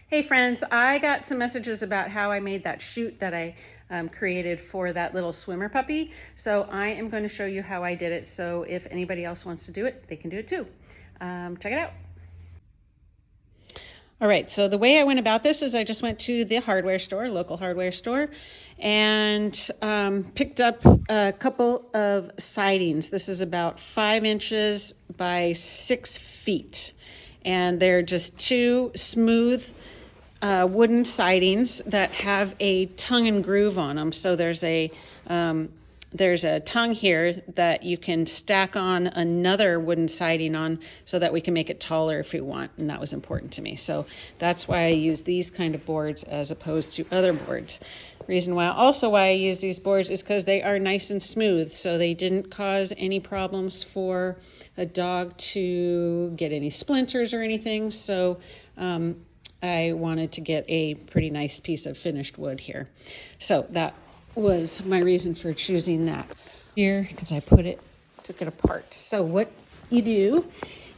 Hey friends, I got some messages about how I made that chute that I created for that little swimmer puppy. So I am going to show you how I did it. So if anybody else wants to do it, they can do it too. Check it out. All right, so the way I went about this is I just went to the hardware store, local hardware store, and picked up a couple of sidings. This is about 5 inches by 6 feet. And they're just two smooth wooden sidings that have a tongue and groove on them. So there's a tongue here that you can stack on another wooden siding on so that we can make it taller if we want, and that was important to me. So that's why I use these kind of boards as opposed to other boards. Reason why I use these boards is because they are nice and smooth, so they didn't cause any problems for a dog to get any splinters or anything. So I wanted to get a pretty nice piece of finished wood here. So that was my reason for choosing that here, because I took it apart. So what you do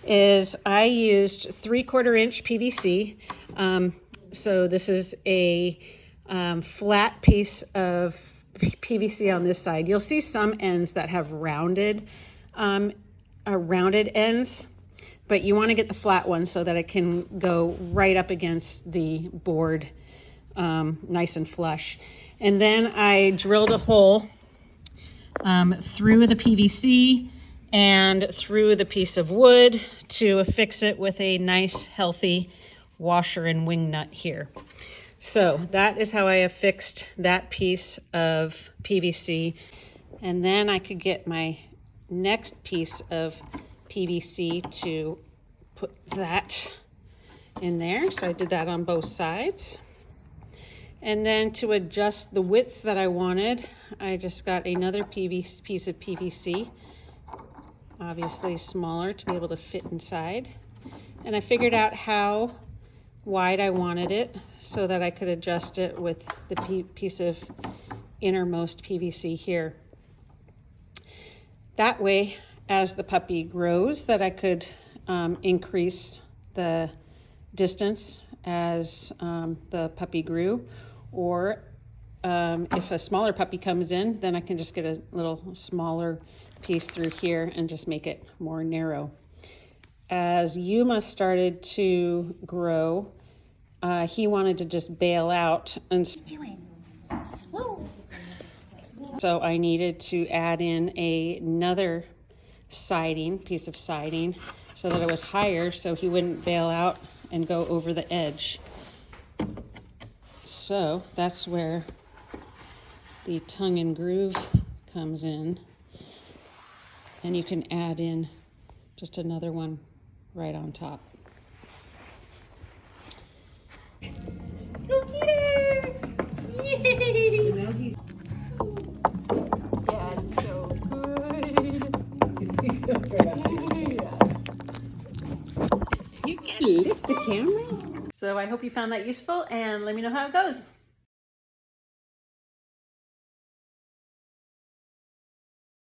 is I used 3/4 inch PVC. So this is a flat piece of PVC on this side. You'll see some ends that have rounded ends, but you want to get the flat one so that it can go right up against the board, nice and flush. And then I drilled a hole through the PVC and through the piece of wood to affix it with a nice healthy washer and wing nut here. So that is how I affixed that piece of PVC. And then I could get my next piece of PVC to put that in there. So I did that on both sides. And then to adjust the width that I wanted, I just got another piece of PVC, obviously smaller to be able to fit inside. And I figured out how wide I wanted it so that I could adjust it with the piece of innermost PVC here. That way, as the puppy grows, that I could increase the distance as the puppy grew, or if a smaller puppy comes in, then I can just get a little smaller piece through here and just make it more narrow. As Yuma started to grow, he wanted to just bail out, and so I needed to add in another piece of siding so that it was higher so he wouldn't bail out and go over the edge. So that's where the tongue and groove comes in, and you can add in just another one right on top. Go get her! Yay! Dad's so good. You can lift the camera. So I hope you found that useful, and let me know how it goes.